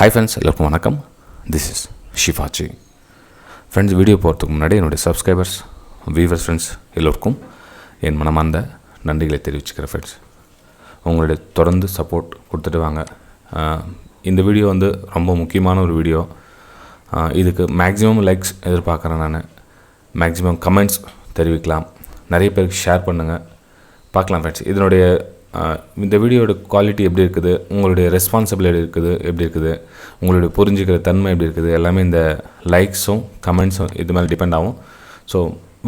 Hi friends, எல்லாருக்கும் வணக்கம். This is ஷிஃபாச்சி. ஃப்ரெண்ட்ஸ், வீடியோ போகிறதுக்கு முன்னாடி என்னுடைய சப்ஸ்கிரைபர்ஸ், வியூவர்ஸ், ஃப்ரெண்ட்ஸ் எல்லோருக்கும் என் மனமார்ந்த நன்றிகளை தெரிவிச்சுக்கிறேன். ஃப்ரெண்ட்ஸ், உங்களுடைய தொடர்ந்து சப்போர்ட் கொடுத்துட்டு வாங்க. இந்த வீடியோ ரொம்ப முக்கியமான ஒரு வீடியோ. இதுக்கு மேக்ஸிமம் லைக்ஸ் எதிர்பார்க்குறேன். நான் மேக்ஸிமம் கமெண்ட்ஸ் தெரிவிக்கலாம். நிறைய பேருக்கு ஷேர் பண்ணுங்கள். பார்க்கலாம் ஃப்ரெண்ட்ஸ், இதனுடைய இந்த வீடியோட குவாலிட்டி எப்படி இருக்குது, உங்களுடைய ரெஸ்பான்சிபிலிட்டி எப்படி இருக்குது, உங்களுடைய புரிஞ்சுக்கிற தன்மை எப்படி இருக்குது, எல்லாமே இந்த லைக்ஸும் கமெண்ட்ஸும் இது மேலே டிபெண்ட் ஆகும். ஸோ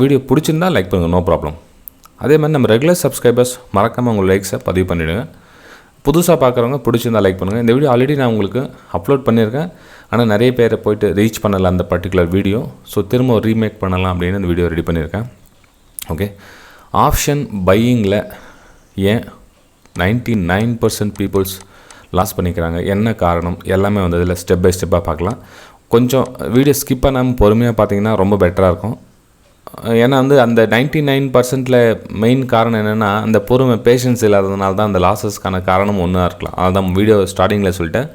வீடியோ பிடிச்சிருந்தா லைக் பண்ணுங்கள், நோ ப்ராப்ளம். அதே மாதிரி நம்ம ரெகுலர் சப்ஸ்கிரைபர்ஸ் மறக்காமல் உங்கள் லைக்ஸை பதிவு பண்ணிவிடுங்க. புதுசாக பார்க்குறவங்க பிடிச்சிருந்தா லைக் பண்ணுங்கள். இந்த வீடியோ ஆல்ரெடி நான் உங்களுக்கு அப்லோட் பண்ணியிருக்கேன். ஆனால் நிறைய பேரை போய்ட்டு ரீச் பண்ணலை அந்த பர்டிகுலர் வீடியோ. ஸோ திரும்ப ஒரு ரீமேக் பண்ணலாம் அப்படின்னு இந்த வீடியோ ரெடி பண்ணியிருக்கேன். ஓகே, ஆப்ஷன் பையிங்கில் ஏன் 99% பீப்புள்ஸ் லாஸ் பண்ணிக்கிறாங்க, என்ன காரணம், எல்லாமே இதில் ஸ்டெப் பை ஸ்டெப்பாக பார்க்கலாம். கொஞ்சம் வீடியோ ஸ்கிப் பண்ணாமல் பொறுமையாக பார்த்தீங்கன்னா ரொம்ப பெட்டராக இருக்கும். ஏன்னா அந்த 99%ல் மெயின் காரணம் என்னென்னா, அந்த பொறுமை பேஷன்ஸ் இல்லாததுனால தான் அந்த லாஸஸ்க்கான காரணம் ஒன்றா இருக்கலாம். அதுதான் வீடியோ ஸ்டார்டிங்கில் சொல்லிட்டேன்.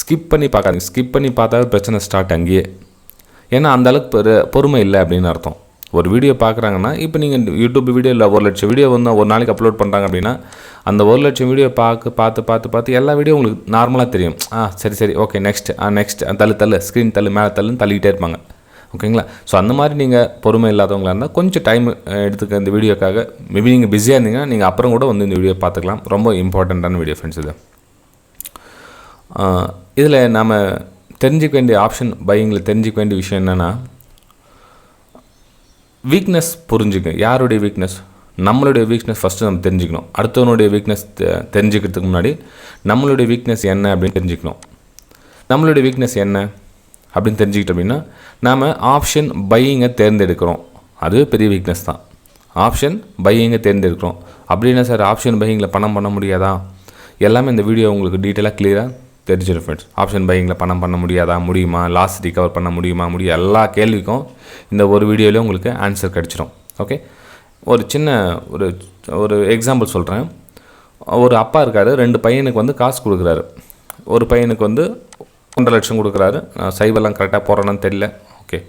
ஸ்கிப் பண்ணி பார்க்காதீங்க. ஸ்கிப் பண்ணி பார்த்தாவே பிரச்சனை ஸ்டார்ட் அங்கேயே. ஏன்னா அந்தளவுக்கு பொறுமை இல்லை அப்படின்னு அர்த்தம். ஒரு வீடியோ பார்க்குறாங்கன்னா, இப்போ நீங்கள் யூடியூப் வீடியோ இல்லை 1,00,000 வீடியோ ஒரு நாளைக்கு அப்லோட் பண்ணுறாங்க அப்படின்னா, அந்த 1,00,000 வீடியோ பார்த்து எல்லா வீடியோ உங்களுக்கு நார்மலாக தெரியும். சரி ஓகே, நெக்ஸ்ட் தள்ளு ஸ்க்ரீன் மேலே தள்ளுன்னு தள்ளிக்கிட்டே இருப்பாங்க. ஓகேங்களா? ஸோ அந்த மாதிரி நீங்கள் பொறுமை இல்லாதவங்களாக இருந்தால் கொஞ்சம் டைம் எடுத்துக்க இந்த வீடியோக்காக. மேபி நீங்கள் பிஸியாக இருந்தீங்கன்னா நீங்கள் அப்புறம் கூட இந்த வீடியோ பார்த்துக்கலாம். ரொம்ப இம்பார்ட்டண்ட்டான வீடியோ ஃப்ரெண்ட்ஸ் இது. இதில் நாம் தெரிஞ்சிக்க வேண்டிய ஆப்ஷன் பையிங்கில் தெரிஞ்சிக்க வேண்டிய விஷயம் என்னென்னா, வீக்னஸ் புரிஞ்சுக்க. யாருடைய வீக்னஸ்? நம்மளுடைய வீக்னஸ் ஃபஸ்ட்டு நம்ம தெரிஞ்சுக்கணும். அடுத்தவனுடைய வீக்னஸ் தெரிஞ்சுக்கிறதுக்கு முன்னாடி நம்மளுடைய வீக்னஸ் என்ன அப்படின்னு தெரிஞ்சுக்கணும். நம்மளுடைய வீக்னஸ் என்ன அப்படின்னு தெரிஞ்சுக்கிட்டோம் அப்படின்னா, நாம் ஆப்ஷன் பையிங்கை தேர்ந்தெடுக்கிறோம். அதுவே பெரிய வீக்னஸ் தான். ஆப்ஷன் பையிங்கை தேர்ந்தெடுக்கிறோம் அப்படின்னா, சார் ஆப்ஷன் பையிங்கில் பணம் பண்ண முடியாதா? எல்லாமே இந்த வீடியோ உங்களுக்கு டீட்டெயிலாக கிளியராக தெரிஞ்சிடும் ஃப்ரெண்ட்ஸ். ஆப்ஷன் பையிங்கில் பணம் பண்ண முடியாதா, முடியுமா, லாஸ் ரிகவர் பண்ண முடியுமா, எல்லா கேள்விக்கும் இந்த ஒரு வீடியோவிலே உங்களுக்கு ஆன்சர் கிடச்சிடும். ஓகே, ஒரு சின்ன ஒரு எக்ஸாம்பிள் சொல்கிறேன். ஒரு அப்பா இருக்கார், 2 பையனுக்கு காசு கொடுக்குறாரு. ஒரு பையனுக்கு 1.5 லட்சம் கொடுக்குறாரு. சைவெல்லாம் கரெக்டாக போகிறேன்னு தெரியல. ஓகே,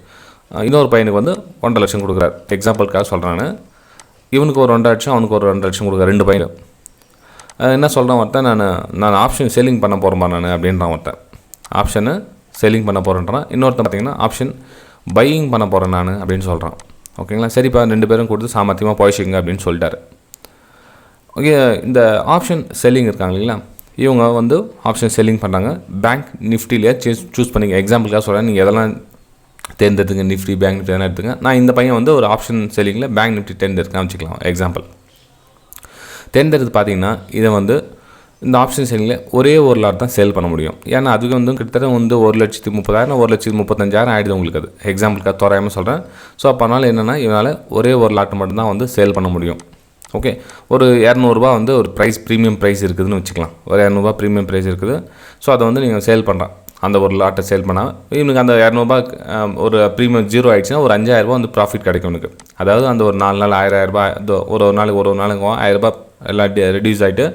இன்னொரு பையனுக்கு 1.5 லட்சம் கொடுக்குறாரு. எக்ஸாம்பிளுக்காக சொல்கிறாங்க. இவனுக்கு ஒரு 2 லட்சம், அவனுக்கு ஒரு 2 லட்சம் கொடுக்குறாரு. 2 பையன் என்ன சொல்கிறான் ஒருத்தன், நான் ஆப்ஷன் செல்லிங் பண்ண போகிறேன்பா நான் அப்படின்றான் ஒருத்தன். ஆப்ஷனை செல்லிங் பண்ண போகிறேன்றான். இன்னொருத்தன் பார்த்திங்கன்னா ஆப்ஷன் பையிங் பண்ண போகிறேன் நான் அப்படின்னு சொல்கிறான். ஓகேங்களா? சரிப்பா, 2 பேரும் கொடுத்து சாமர்த்தியமாக போயிடுச்சிங்க அப்படின்னு சொல்லிட்டாரு. ஓகே, இந்த ஆப்ஷன் செல்லிங் இருக்காங்க இல்லைங்களா, இவங்க ஆப்ஷன் செல்லிங் பண்ணுறாங்க. பேங்க் நிஃப்டிலேயே சூஸ் பண்ணிங்க. எக்ஸாம்பிளுக்காக சொல்கிறேன், நீங்கள் எதெல்லாம் தேர்ந்தெடுத்துங்க. நிஃப்டி, பேங்க் நிஃப்டி எதனா எடுத்துங்க. நான் இந்த பையன் ஒரு ஆப்ஷன் செல்லிங்கில் பேங்க் நிஃப்டி தேர்ந்தெடுக்கேன் வச்சுக்கலாம். எக்ஸாம்பிள் தேர்ந்தெடுத்து பார்த்தீங்கன்னா, இதை இந்த ஆப்ஷன் செல்லிங்கில் ஒரே ஒரு லாட் தான் சேல் பண்ண முடியும். ஏன்னா அதுக்கு கிட்டத்தட்ட 1,30,000 1,35,000 ஆகிடுது உங்களுக்கு. அது எக்ஸாம்பிளுக்காக தோராயமாக சொல்கிறேன். ஸோ அப்போனால என்னென்னா, இவனால் ஒரே ஒரு லாட் மட்டும்தான் சேல் பண்ண முடியும். ஓகே, ஒரு 200 ரூபா ஒரு ப்ரைஸ், ப்ரீமியம் ப்ரைஸ் இருக்குதுன்னு வச்சுக்கலாம். ஒரு 200 ரூபா ப்ரீமியம் ப்ரைஸ் இருக்குது. ஸோ அதை நீங்கள் சேல் பண்ணுறான். அந்த ஒரு லாட்டை சேல் பண்ணால் இவனுக்கு அந்த 200 ரூபா ஒரு ப்ரீமியம் 0 ஆகிடுச்சுன்னா ஒரு 5,000 ரூபா ப்ராஃபிட் கிடைக்கும் எனக்கு. அதாவது அந்த ஒரு 4 நாள் 1,000 ரூபாய், ஒரு நாளைக்கு 1,000 ரூபா எல்லாம் ரெடியூஸ் ஆகிட்டு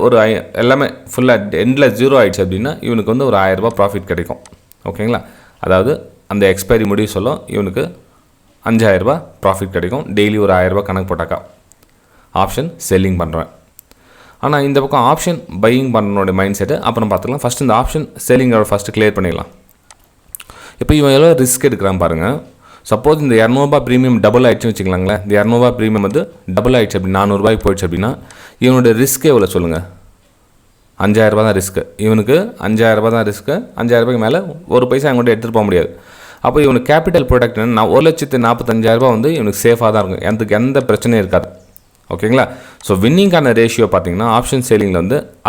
ஒரு எல்லாமே ஃபுல்லாக எண்டில் 0 ஆகிடுச்சு அப்படின்னா இவனுக்கு ஒரு 1,000 ரூபா ப்ராஃபிட் கிடைக்கும். ஓகேங்களா? அதாவது அந்த எக்ஸ்பைரி முடிவு சொல்லும் இவனுக்கு 5,000 ரூபா ப்ராஃபிட் கிடைக்கும். டெய்லி ஒரு 1,000 ரூபா கணக்கு போட்டாக்கா ஆப்ஷன் செல்லிங் பண்ணுறேன். ஆனால் இந்த பக்கம் ஆப்ஷன் பையிங் பண்ணனோட மைண்ட் செட்டு அப்புறம் பார்த்துக்கலாம். ஃபஸ்ட்டு இந்த ஆப்ஷன் செல்லிங்கோட ஃபஸ்ட்டு கிளியர் பண்ணிடலாம். இப்போ இவன் எவ்வளோ ரிஸ்க் எடுக்கிறான் பாருங்கள். சப்போஸ் இந்த 200 ரூபா ப்ரீமியம் டபுள் ஆகிடுச்சுன்னு வச்சுக்கலாங்களேன். இந்த 200 ரூபா ப்ரீமியம் டபுள் ஆகிடுச்சு அப்படி 400 ரூபாய்க்கு போயிடுச்சு அப்படின்னா இவனுடைய ரிஸ்க்கு எவ்வளோ சொல்லுங்கள்? 5,000 ரூபா தான் ரிஸ்க்கு. இவனுக்கு 5,000 ரூபா தான் ரிஸ்க்கு. 5,000 ரூபாய்க்கு மேலே ஒரு பைசா அவங்கள்ட்ட எடுத்துகிட்டு போக முடியாது. அப்போ இவனுக்கு கேபிட்டல் ப்ரொடக்ட் 1,45,000 ரூபா இவனுக்கு சேஃபாக தான் இருக்கும். எந்த பிரச்சனையும் இருக்காது. ஓகேங்களா? ஸோ வின்னிங்கான ரேஷியோ பார்த்தீங்கன்னா ஆப்ஷன் சேலிங்கில்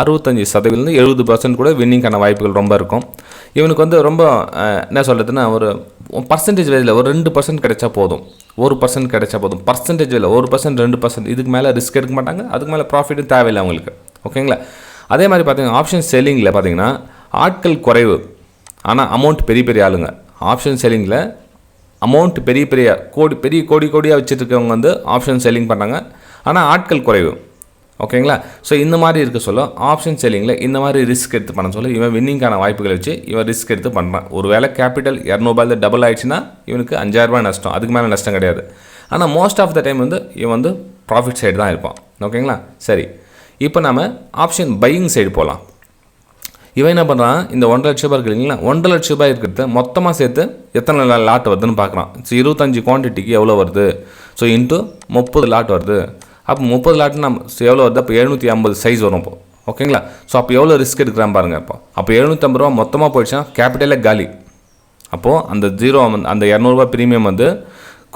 65% 70% கூட வின்னிங்கான வாய்ப்புகள் ரொம்ப இருக்கும். இவனுக்கு ரொம்ப என்ன சொல்கிறதுன்னா, ஒரு பர்சன்டேஜ் வேலையில் ஒரு 2% கிடைச்சா போதும். 1% கிடைச்சா போதும். பர்சன்டேஜ் வேலை 1%, 2%, இதுக்கு மேலே ரிஸ்க் எடுக்க மாட்டாங்க. அதுக்கு மேலே ப்ராஃபிட்டும் தேவையில்லை அவங்களுக்கு. ஓகேங்களா? அதே மாதிரி பார்த்தீங்கன்னா ஆப்ஷன் செல்லிங்கில் பார்த்தீங்கன்னா ஆட்கள் குறைவு, ஆனால் அமௌண்ட் பெரிய ஆளுங்க. ஆப்ஷன் செல்லிங்கில் அமௌண்ட் பெரிய கோடியாக வச்சுருக்கவங்க ஆப்ஷன் செல்லிங் பண்ணாங்க. ஆனால் ஆட்கள் குறைவு. ஓகேங்களா? ஸோ இந்த மாதிரி இருக்க சொல்ல ஆப்ஷன் செல்லிங்கில் இந்த மாதிரி ரிஸ்க் எடுத்து பண்ண சொல்ல இவன் வின்னிங்கான வாய்ப்புகளை வச்சு இவன் ரிஸ்க் எடுத்து பண்ணுறான். ஒரு வேளை கேபிட்டல் 200 டபுள் ஆயிடுச்சுன்னா இவனுக்கு 5000 ரூபாய் நஷ்டம், அதுக்கு மேலே நஷ்டம் கிடையாது. ஆனால் மோஸ்ட் ஆஃப் த டைம் வந்து இவன் வந்து ப்ராஃபிட் சைடு தான் இருப்பான். ஓகேங்களா? சரி, இப்போ நம்ம ஆப்ஷன் பையிங் சைடு போகலாம். இவன் என்ன பண்ணுறான், இந்த 1.5 லட்ச ரூபாய் இருக்குது இல்லைங்களா, 1.5 லட்ச ரூபாய் இருக்கிறத மொத்தமாக சேர்த்து எத்தனை லாட் வருதுன்னு பார்க்குறான். ஸோ 25 குவான்டிட்டிக்கு எவ்வளோ வருது, ஸோ இன்ட்டு 30 லாட் வருது. அப்போ 30 லாட்னு நம்ம எவ்வளோ வருது, அப்போ 750 சைஸ் வரும் இப்போ. ஓகேங்களா? ஸோ அப்போ எவ்வளோ ரிஸ்க் எடுக்கிறான் பாருங்கள். அப்போ 750 ரூபா மொத்தமாக போயிடுச்சுன்னா கேபிட்டலே காலி. அப்போது அந்த அந்த 200 ரூபா ப்ரீமியம் வந்து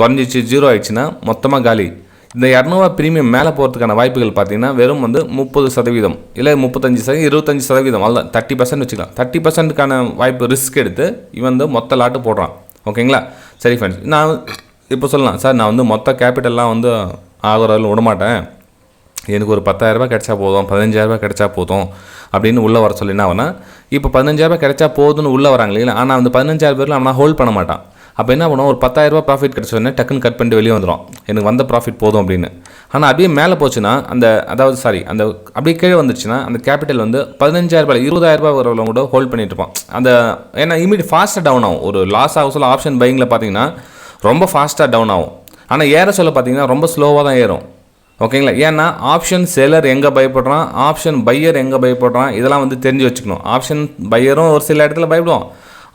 குறைஞ்சிச்சு, 0 ஆயிடுச்சுன்னா மொத்தமாக காலி. இந்த 200 ரூபா ப்ரீமியம் மேலே போகிறதுக்கான வாய்ப்புகள் பார்த்தீங்கன்னா வெறும் வந்து 30% இல்லை 35%, 25%, அவ்வளோதான் 30% வச்சுக்கலாம். 30%க்கான வாய்ப்பு ரிஸ்க் எடுத்து இவன் வந்து மொத்த லாட்டு போடுறான். ஓகேங்களா? சரி ஃப்ரெண்ட்ஸ், நான் இப்போ சொல்லலாம் சார், நான் வந்து மொத்த கேபிட்டல்லாம் வந்து ஆகிறதில் விடமாட்டேன், எனக்கு ஒரு 10,000 ரூபாய் கிடைச்சா போதும், 15,000 ரூபாய் கிடைச்சா போதும் அப்படின்னு உள்ளே வர சொல்லி என்ன ஆகுனா, இப்போ 15,000 ரூபாய் கிடைச்சா போதும்னு உள்ளே வராங்க இல்லைங்களா, ஆனால் அந்த 15,000 பேரில் அவனா ஹோல்ட் பண்ண மாட்டான். அப்போ என்ன பண்ணுவோம், ஒரு 10,000 ரூபாய் ப்ராஃபிட் கிடச்சோடனே டக்குன்னு கட் பண்ணிட்டு வெளியே வந்துடும், எனக்கு வந்த ப்ராஃபிட் போதும் அப்படின்னு. ஆனால் அப்படியே மேலே போச்சுன்னா அந்த அப்படியே கீழே வந்துச்சுன்னா அந்த கேபிட்டல் வந்து 15,000 ரூபாய் 20,000 ரூபாய் வரவங்க கூட ஹோல்ட் பண்ணிட்டு இருப்பான். அந்த ஏன்னா இமீடியட் ஃபாஸ்ட்டாக டவுன் ஆகும். ஒரு லாஸ் ஆக சொல்ல ஆப்ஷன் பையிங்கில் பார்த்தீங்கன்னா ரொம்ப ஃபாஸ்ட்டாக டவுன் ஆகும். ஆனால் ஏற சொல்ல பார்த்தீங்கன்னா ரொம்ப ஸ்லோவாக தான் ஏறும். ஓகேங்களா? ஏன்னா ஆப்ஷன் செல்லர் எங்கே பயப்படுறான், ஆப்ஷன் பையர் எங்கே பயப்படுறான், இதெல்லாம் வந்து தெரிஞ்சு வச்சுக்கணும். ஆப்ஷன் பையரும் ஒரு சில இடத்துல பயப்படுவான்,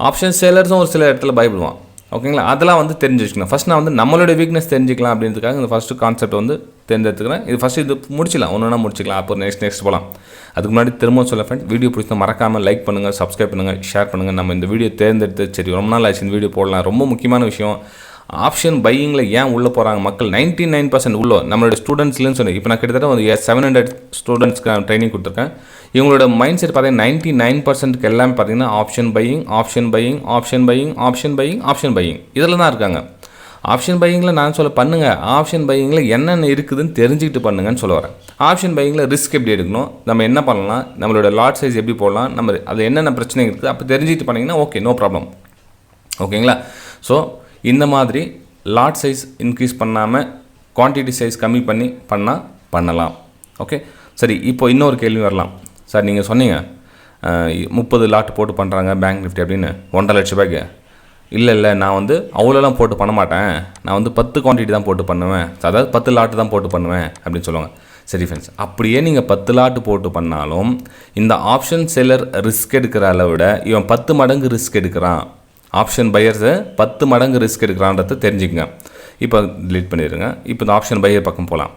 ஆப்ஷன் செல்லர்ஸும் ஒரு சில இடத்துல பயப்படுவான். ஓகேங்களா? அதெல்லாம் வந்து தெரிஞ்சு வச்சுக்கணும். ஃபஸ்ட் நான் வந்து நம்மளுடைய வீக்னஸ் தெரிஞ்சிக்கலாம் அப்படின்றதுக்காக இந்த ஃபஸ்ட்டு கான்செப்ட் வந்து தேர்ந்தெடுத்துக்கிறேன். இது ஃபஸ்ட்டு இது முடிச்சிடலாம், ஒன்று முடிச்சிக்கலாம். அப்போ நெக்ஸ்ட் போகலாம். அதுக்கு முன்னாடி திரும்ப சொல்ல ஃப்ரெண்ட், வீடியோ பிடிச்சா மறக்காமல் லைக் பண்ணுங்கள், சப்ஸ்கிரைப் பண்ணுங்கள், ஷேர் பண்ணுங்கள். நம்ம இந்த வீடியோ தேர்ந்தெடுத்து சரி ரொம்ப நாள் ஆச்சு இந்த வீடியோ போடலாம். ரொம்ப முக்கியமான விஷயம், ஆப்ஷன் பையிங்கில் ஏன் உள்ளே போகிறாங்க மக்கள், 99% உள்ள நம்மளோட ஸ்டூடெண்ட்ஸ்லேன்னு சொன்னேன். இப்போ நான் கிட்டத்தட்ட ஒரு 700 ஸ்டூடெண்ட்ஸ்க்கு ட்ரைனிங் கொடுத்துருக்கேன். இவங்களோட மைண்ட் செட் பார்த்தீங்கன்னா 99%க்கு எல்லாமே பார்த்தீங்கன்னா ஆப்ஷன் பையிங் இதில் தான் இருக்காங்க. ஆப்ஷன் பையிங்கில் நான் சொல்ல பண்ணுங்கள், ஆப்ஷன் பையிங்கில் என்னென்ன இருக்குதுன்னு தெரிஞ்சுக்கிட்டு பண்ணுங்கன்னு சொல்ல வரேன். ஆப்ஷன் பையிங்கில் ரிஸ்க் எப்படி எடுக்கணும், நம்ம என்ன பண்ணலாம், நம்மளோட லாட் சைஸ் எப்படி போடலாம், நம்ம அது என்னென்ன பிரச்சனை இருக்குது அப்போ தெரிஞ்சுக்கிட்டு பண்ணிங்கன்னா ஓகே, நோ ப்ராப்ளம். ஓகேங்களா? ஸோ இந்த மாதிரி லாட் சைஸ் இன்க்ரீஸ் பண்ணாமல் குவான்டிட்டி சைஸ் கம்மி பண்ணி பண்ணலாம். ஓகே, சரி. இப்போ இன்னொரு கேள்வி வரலாம். சார் நீங்கள் சொன்னீங்க 30 லாட் போட்டு பண்ணுறாங்க பேங்க் நிஃப்டி அப்படின்னு 1.5 லட்ச ரூபாய்க்கு. இல்லை நான் வந்து அவ்வளோலாம் போட்டு பண்ண மாட்டேன், நான் வந்து 10 குவான்டிட்டி தான் போட்டு பண்ணுவேன், அதாவது 10 லாட்டு தான் போட்டு பண்ணுவேன் அப்படின்னு சொல்லுவாங்க. சரி ஃப்ரெண்ட்ஸ், அப்படியே நீங்கள் 10 லாட்டு போட்டு பண்ணாலும் இந்த ஆப்ஷன் செல்லர் ரிஸ்க் எடுக்கிற அளவை விட இவன் 10 மடங்கு ரிஸ்க் எடுக்கிறான். ஆப்ஷன் பையர்ஸை 10 மடங்கு ரிஸ்க் எடுக்கிறான்றதை தெரிஞ்சுக்கங்க. இப்போ டிலீட் பண்ணிடுங்க. இப்போ இந்த ஆப்ஷன் பையர் பக்கம் போகலாம்.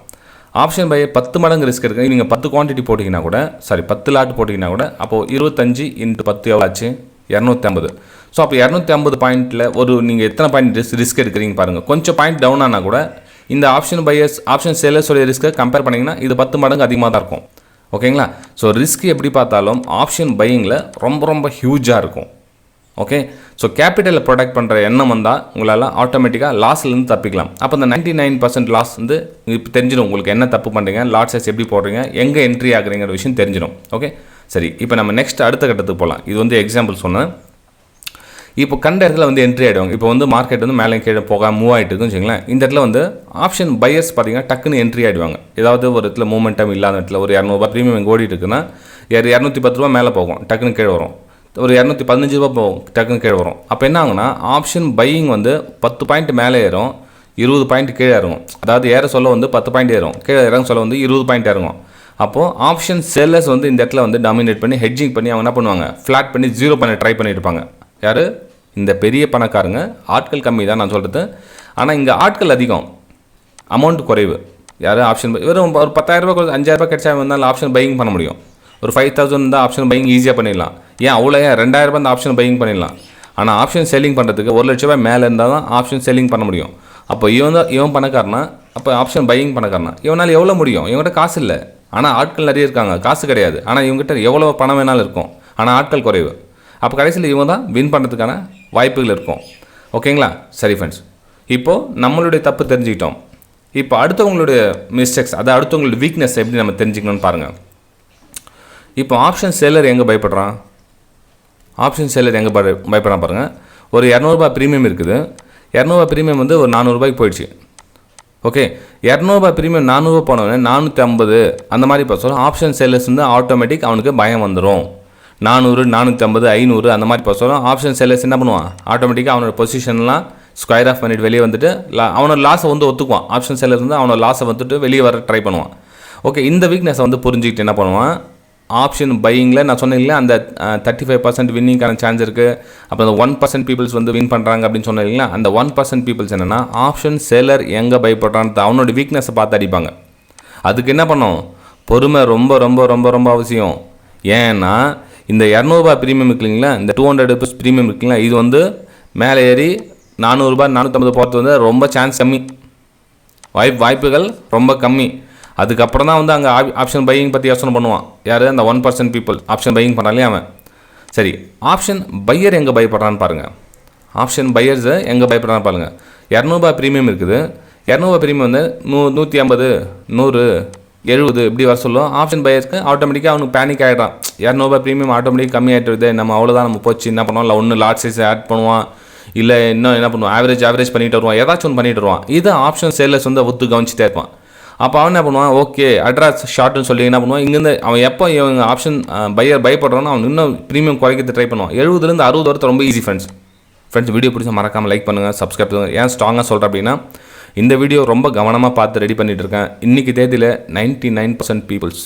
ஆப்ஷன் பையர் 10 மடங்கு ரிஸ்க் எடுக்க நீங்கள் 10 குவான்டிட்டி போட்டிங்கன்னா கூட 10 லாட் போட்டிங்கன்னா கூட அப்போது 25 × 10 எவ்வளோ ஆச்சு, 250. ஸோ அப்போ 250 பாயிண்ட்டில் ஒரு நீங்கள் எத்தனை பாயிண்ட் ரிஸ்க் எடுக்கிறீங்க பாருங்கள். கொஞ்சம் பாயிண்ட் டவுன் ஆனால் கூட இந்த ஆப்ஷன் பையர்ஸ் ஆப்ஷன் சேலர்ஸோடைய ரிஸ்க்கை கம்பேர் பண்ணிங்கன்னா இது 10 மடங்கு அதிகமாக தான் இருக்கும். ஓகேங்களா? ஸோ ரிஸ்க் எப்படி பார்த்தாலும் ஆப்ஷன் பையிங்கில் ரொம்ப ஹியூஜாக இருக்கும். ஓகே, ஸோ கேபிட்டலை ப்ரொடெக்ட் பண்ணுற எண்ணம் வந்தால் உங்களால் ஆட்டோமேட்டிக்காக லாஸ்லேருந்து தப்பிக்கலாம். அப்போ இந்த 99% லாஸ் வந்து இப்போ தெரிஞ்சிடும் உங்களுக்கு என்ன தப்பு பண்ணுறீங்க, லாட் சைஸ் எப்படி போடுறீங்க, எங்கே என்ட்ரி ஆகுறீங்கிற விஷயம் தெரிஞ்சிடும். ஓகே, சரி. இப்போ நம்ம நெக்ஸ்ட் அடுத்த கட்டத்துக்கு போகலாம். இது வந்து எக்ஸாம்பிள் சொன்னேன். இப்போ கண்ட இடத்துல வந்து என்ட்ரி ஆகிடுவாங்க. இப்போ வந்து மார்க்கெட் வந்து மேலே கீழே போக மூவ் ஆகிட்டு இருக்குன்னு வச்சுங்களேன். இந்த இடத்துல வந்து ஆப்ஷன் பையர்ஸ் பார்த்தீங்கன்னா டக்குன்னு என்ட்ரி ஆகிடுவாங்க. ஏதாவது ஒரு இடத்துல மூமெண்டம் இல்லாத இடத்துல ஒரு 200 ரூபா ப்ரீமியம் இங்கே ஓடிட்டு இருக்குன்னா 210 ரூபா மேலே போகும், டக்குன்னு கீழே வரும். ஒரு 215 ரூபா போகும், டக்குன்னு கீழே வரும். அப்போ என்ன ஆகுனா ஆப்ஷன் பையிங் வந்து 10 பாயிண்ட் மேலே ஏறும், 20 பாயிண்ட் கீழே இறங்கும். அதாவது ஏற சொல்ல வந்து 10 பாயிண்ட் ஏறும், கீழே இறங்க சொல்ல வந்து 20 பாயிண்ட் இறங்கும். அப்போது ஆப்ஷன் செல்லர்ஸ் வந்து இந்த இடத்துல வந்து டாமினேட் பண்ணி ஹெட்ஜிங் பண்ணி அவங்க என்ன பண்ணுவாங்க, ஃப்ளாட் பண்ணி 0 பண்ண ட்ரை பண்ணிட்டு இருப்பாங்க. யார்? இந்த பெரிய பணக்காரங்க. ஆட்கள் கம்மி தான் நான் சொல்கிறது. ஆனால் இங்கே ஆட்கள் அதிகம், அமௌண்ட் குறைவு. யார்? Option by. வெறும் ஒரு 10,000 ரூபா 5,000 ரூபா கிடைச்சா வந்தாலும் ஆப்ஷன் பையிங் பண்ண முடியும். ஒரு 5,000 தான் ஆப்ஷன் பையிங் ஈஸியாக பண்ணிடலாம். ஏன் அவ்வளோ 2,000 ரூபாய் அந்த ஆப்ஷன் பையிங் பண்ணிடலாம். ஆனால் ஆப்ஷன் செல்லிங் பண்ணுறதுக்கு 1 லட்ச ரூபாய் மேலே இருந்தால் தான் ஆப்ஷன் செல்லிங் பண்ண முடியும். அப்போ இவன் பணக்காரனா, அப்போ ஆப்ஷன் பையிங் பணக்காரனா. இவனால் எவ்வளோ முடியும்? இவங்ககிட்ட காசு இல்லை, ஆனால் ஆட்கள் நிறைய இருக்காங்க, காசு கிடையாது. ஆனால் இவங்ககிட்ட எவ்வளோ பணம் வேணாலும் இருக்கும், ஆனால் ஆட்கள் குறைவு. அப்போ கடைசியில் இவங்க தான் வின் பண்ணுறதுக்கான வாய்ப்புகள் இருக்கும். ஓகேங்களா? சரி ஃப்ரெண்ட்ஸ், இப்போது நம்மளுடைய தப்பு தெரிஞ்சுக்கிட்டோம். இப்போ அடுத்தவங்களுடைய மிஸ்டேக்ஸ், அதை அடுத்தவங்களுடைய வீக்னஸ் எப்படி நம்ம தெரிஞ்சுக்கணும்னு பாருங்கள். இப்போ ஆப்ஷன் செல்லர் எங்கே பயப்படுறான், ஆப்ஷன் செல்லர் எங்கே பயப்படுறான் பாருங்கள். ஒரு 200 ரூபாய் ப்ரீமியம் இருக்குது. 200 ரூபாய் ப்ரீமியம் வந்து ஒரு 400 ரூபாய்க்கு போயிடுச்சு. ஓகே, இரநூறுபா ப்ரீமியம் 400 போனவொடனே 450 அந்த மாதிரி இப்போ சொல்ல ஆப்ஷன் செல்லர்ஸ் வந்து ஆட்டோமேட்டிக் அவனுக்கு பயம் வந்துடும். 400, 450, 500 அந்த மாதிரி இப்போ சொல்ல ஆப்ஷன் செல்லர்ஸ் என்ன பண்ணுவான், ஆட்டோமேட்டிக்காக அவனோட பொசிஷன்லாம் ஸ்கொயர் ஆஃப் பண்ணிட்டு வெளியே வந்துட்டு அவனோட லாஸை வந்து ஒத்துக்குவான். ஆப்ஷன் செல்லர்ஸ் வந்து அவனோட லாஸை வந்துட்டு வெளியே வர ட்ரை பண்ணுவான். ஓகே, இந்த வீக்னஸை வந்து புரிஞ்சுக்கிட்டு என்ன பண்ணுவான், ஆப்ஷன் பையிங்கில் நான் சொன்னேன் இல்லையா, அந்த 35% வின்னிங்கான சான்ஸ் இருக்குது. அப்போ அந்த 1% பீப்புள்ஸ் வந்து வின் பண்ணுறாங்க அப்படின்னு சொன்னேன் இல்லைங்களா, அந்த 1% பீப்புள்ஸ் என்னென்னா ஆப்ஷன் செல்லர் எங்கே பயப்படுறான்னு அவனோட வீக்னஸை பார்த்து அடிப்பாங்க. அதுக்கு என்ன பண்ணோம், பொறுமை ரொம்ப ரொம்ப ரொம்ப ரொம்ப அவசியம். ஏன்னா இந்த 200 ப்ரீமியம் இருக்குங்களா, இந்த 200 rupees ப்ரீமியம் இருக்குங்களா, இது வந்து மேலே ஏறி 400, 450 போகிறது வந்து ரொம்ப சான்ஸ் கம்மி, வாய்ப்புகள் ரொம்ப கம்மி. அதுக்கப்புறம் தான் வந்து அங்கே ஆப்ஷன் பையிங் பற்றி யோசனை பண்ணுவான். யார், அந்த 1% பீப்புள் ஆப்ஷன் பையிங் பண்ணாலே அவன். சரி, ஆப்ஷன் பையர் எங்கே பயப்படுறான்னு பாருங்கள். ஆப்ஷன் பையர்ஸை எங்கே பயப்படுறான்னு பாருங்கள். 200 ப்ரீமியம் இருக்குது. 200 ப்ரீமியம் வந்து 150, 100, 70 இப்படி வர சொல்லும். ஆப்ஷன் பையர்ஸ்க்கு ஆட்டோமேட்டிக்காக அவனுக்கு பேனிக் ஆகிடான். 200 ப்ரீமியம் ஆட்டோமேட்டிக் கம்மி ஆகிட்டு நம்ம அவ்வளோதான், நம்ம போச்சு என்ன பண்ணுவோம், இல்லை ஒன்று லாட் சைஸ் ஆட் பண்ணுவான், இல்லை இன்னும் என்ன பண்ணுவான், ஆவரேஜ் பண்ணிட்டு வருவான், ஏதாச்சும் ஒன்று பண்ணிட்டு வருவான். இது ஆப்ஷன் சேலர்ஸ் வந்து ஒத்து கவனிச்சுட்டே இருப்பான். அப்போ அவன் என்ன பண்ணுவான், ஓகே அட்ராஸ் ஷார்ட்னு சொல்லி என்ன பண்ணுவான், இங்கேருந்து அவன் எப்போ இவங்க ஆப்ஷன் பையர் பயப்படுறானோ அவன் இன்னும் ப்ரீமியம் குறைக்கிறது ட்ரை பண்ணுவான். 70லேருந்து 60 வரது ரொம்ப ஈஸி. ஃப்ரெண்ட்ஸ் வீடியோ பிடிச்சா மறக்காமல் லைக் பண்ணுங்கள், சப்ஸ்கிரைப் பண்ணுங்கள். ஏன் ஸ்ட்ராங்காக சொல்கிறேன் அப்படின்னா, இந்த வீடியோ ரொம்ப கவனமாக பார்த்து ரெடி பண்ணிகிட்டு இருக்கேன். இன்றைக்கி தேதியில் 99% பீப்புள்ஸ்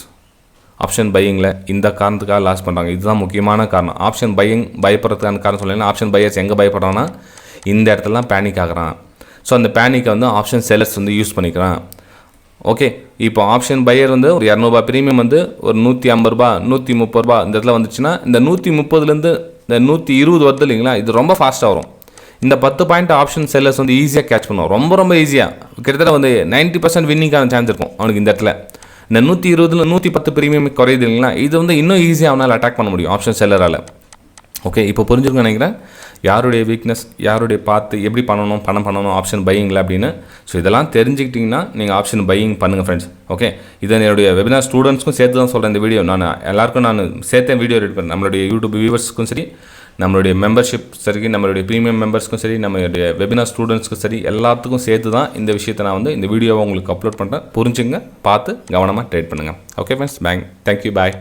ஆப்ஷன் பையிங்கில் இந்த காரணத்துக்காக லாஸ் பண்ணுறாங்க. இதுதான் முக்கியமான காரணம். ஆப்ஷன் பையிங் பயப்படுறதுக்கான காரணம் சொல்லலைன்னா, ஆப்ஷன் பையர்ஸ் எங்கே பயப்படுறான்னா இந்த இடத்துலலாம் பேனிக் ஆகிறான். ஸோ அந்த பேனிக்கை வந்து ஆப்ஷன் செல்லர்ஸ் வந்து யூஸ் பண்ணிக்கிறான். ஓகே, இப்போ ஆப்ஷன் பையர் வந்து ஒரு 200 ப்ரீமியம் வந்து ஒரு 150 ரூபா, 130 ரூபா இந்த இடத்துல வந்துச்சுன்னா, இந்த 130லேருந்து இந்த 120 வருது இல்லைங்களா, இது ரொம்ப ஃபாஸ்ட்டாக வரும். இந்த 10 பாயிண்ட் ஆப்ஷன் செல்லர்ஸ் வந்து ஈஸியாக கேட்ச் பண்ணுவோம், ரொம்ப ரொம்ப ஈஸியாக. கிட்டத்தட்ட வந்து 90% வின்னிங்கான சான்ஸ் இருக்கும் அவனுக்கு இந்த இடத்துல. இந்த 120ல் 110 ப்ரீமியம் குறையுது இல்லைங்களா, இது வந்து இன்னும் ஈஸியாக அவனால் அட்டாக் பண்ண முடியும் ஆப்ஷன் செல்லரால். ஓகே, இப்போ புரிஞ்சுக்கணும்னு நினைக்கிறேன் யாருடைய வீக்னஸ், யாருடைய பார்த்து எப்படி பண்ணணும் ஆப்ஷன் பையிங்கில் அப்படின்னு. ஸோ இதெல்லாம் தெரிஞ்சுக்கிட்டிங்கன்னா நீங்கள் ஆப்ஷன் பையிங் பண்ணுங்கள் ஃப்ரெண்ட்ஸ். ஓகே, இதை என்னுடைய வெபினார் ஸ்டூடெண்ட்ஸ்க்கும் சேர்த்து தான் சொல்கிறேன். இந்த வீடியோ நான் எல்லாருக்கும் நான் சேர்த்தேன் வீடியோ ரெடி பண்ணேன். நம்மளுடைய யூடியூப் வியூவர்ஸ்க்கும் சரி, நம்மளுடைய மெம்பர்ஷிப் சரி, நம்மளுடைய ப்ரீமியம் மெம்பர்ஸ்க்கும் சரி, நம்மளுடைய வெபினார் ஸ்டூடெண்ட்ஸ்க்கும் சரி, எல்லாத்துக்கும் சேர்த்து தான் இந்த விஷயத்தை நான் வந்து இந்த வீடியோவை உங்களுக்கு அப்லோட் பண்ணுறேன். புரிஞ்சுங்க, பார்த்து கவனமாக ட்ரேட் பண்ணுங்கள். ஓகே ஃப்ரெண்ட்ஸ், தேங்க்யூ, பாய்.